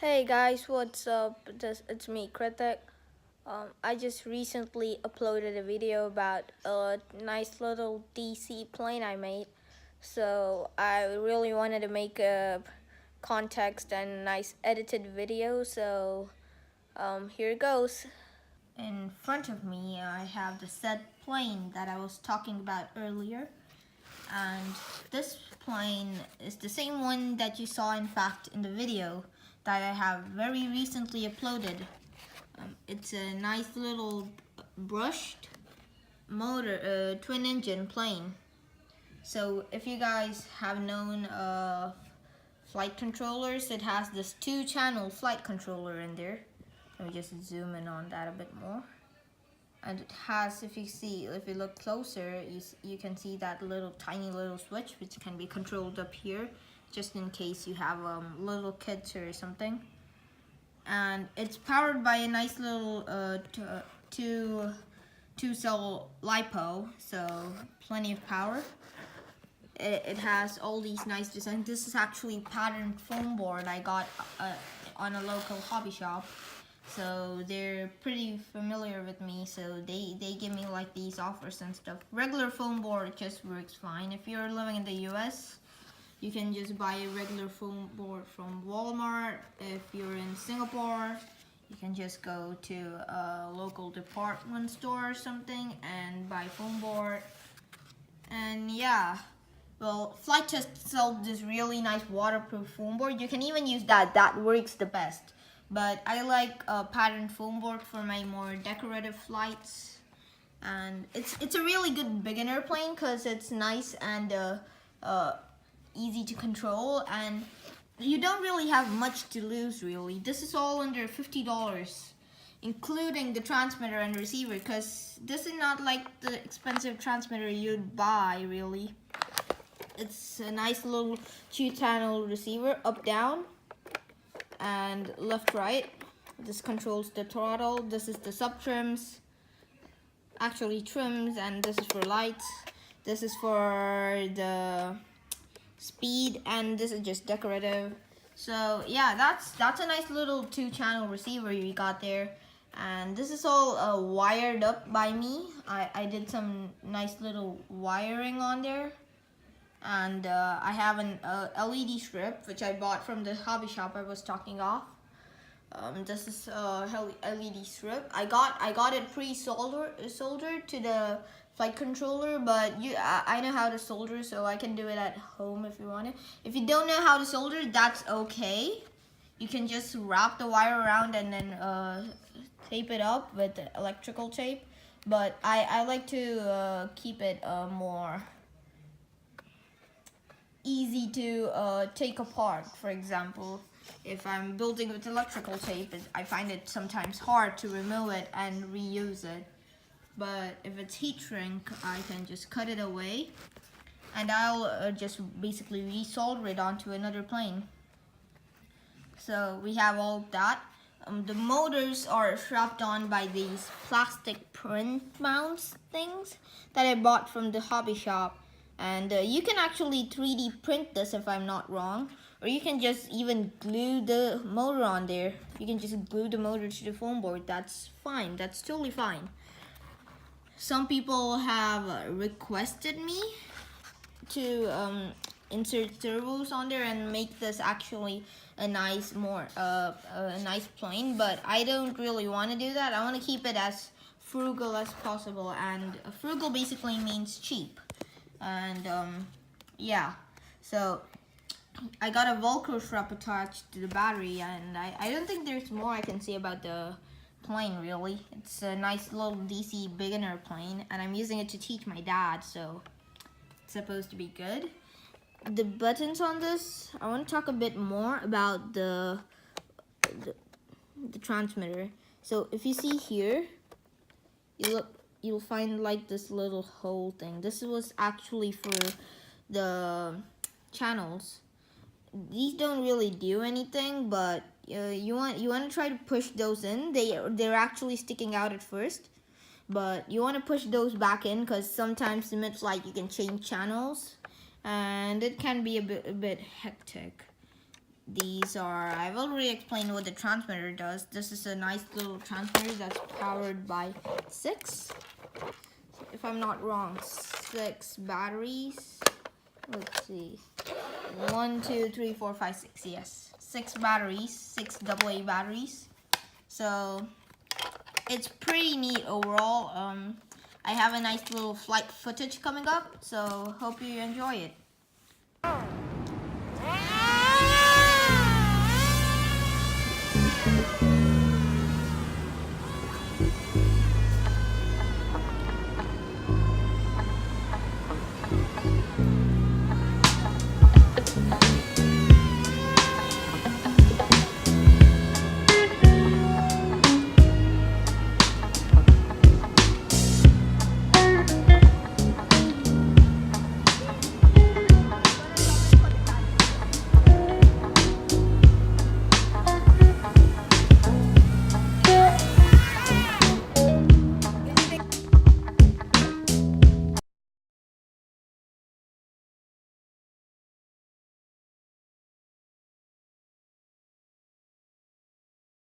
Hey guys, what's up? It's me, Krithik. I just recently uploaded a video about a nice little DC plane I made. So I really wanted to make a context and nice edited video. So here goes. In front of me, I have the said plane that I was talking about earlier. And this plane is the same one that you saw in fact in the video that I have very recently uploaded. It's a nice little brushed motor, twin engine plane. So if you guys have known flight controllers, it has this 2-channel flight controller in there. Let me just zoom in on that a bit more. And it has, if you look closer, you can see that tiny little switch which can be controlled up here, just in case you have little kids or something. And it's powered by a nice little two cell LiPo, so plenty of power. It has all these nice designs. This is actually patterned foam board I got on a local hobby shop. So they're pretty familiar with me, so they give me like these offers and stuff. Regular foam board just works fine. If you're living in the US, you can just buy a regular foam board from Walmart. If you're in Singapore, you can just go to a local department store or something and buy foam board. And yeah, well, Flight Test sells this really nice waterproof foam board. You can even use that works the best. But I like a patterned foam board for my more decorative flights. And it's a really good beginner plane because it's nice and easy to control, and you don't really have much to lose really. This is all under $50, including the transmitter and receiver, because this is not like the expensive transmitter you'd buy really. It's a nice little 2-channel receiver, up down and left right. This controls the throttle. This is the sub trims, actually trims, and this is for lights. This is for the speed, and this is just decorative. So yeah, that's a nice little 2-channel receiver you got there. And this is all wired up by me. I did some nice little wiring on there. And I have an LED strip which I bought from the hobby shop I was talking off. This is a LED strip. I got it soldered to the flight controller, but I know how to solder, so I can do it at home if you want it. If you don't know how to solder, that's okay. You can just wrap the wire around and then tape it up with electrical tape. But I like to keep it more easy to take apart. For example, if I'm building with electrical tape, I find it sometimes hard to remove it and reuse it. But if it's heat shrink, I can just cut it away, and I'll just basically resolder it onto another plane. So we have all that. The motors are strapped on by these plastic print mounts things that I bought from the hobby shop. And you can actually 3D print this if I'm not wrong. Or you can just even glue the motor on there. You can just glue the motor to the foam board. That's fine. That's totally fine. Some people have requested me to insert servos on there and make this actually a nice nice plane, but I don't really want to do that. I want to keep it as frugal as possible, and frugal basically means cheap. And yeah, so I got a Velcro strap attached to the battery, and I don't think there's more I can say about the plane really. It's a nice little DC beginner plane, and I'm using it to teach my dad, so it's supposed to be good. The buttons on this, I want to talk a bit more about the transmitter. So if you see here, you'll find like this little hole thing. This was actually for the channels. These don't really do anything, but you want to try to push those in. They're actually sticking out at first, but you want to push those back in, because sometimes in mid-flight you can change channels, and it can be a bit hectic. these are, I've already explained what the transmitter does. This is a nice little transmitter that's powered by 6, if I'm not wrong, 6 batteries. Let's see, 1, 2, 3, 4, 5, 6, yes, 6 batteries, 6 AA batteries. So it's pretty neat overall. I have a nice little flight footage coming up, so hope you enjoy it.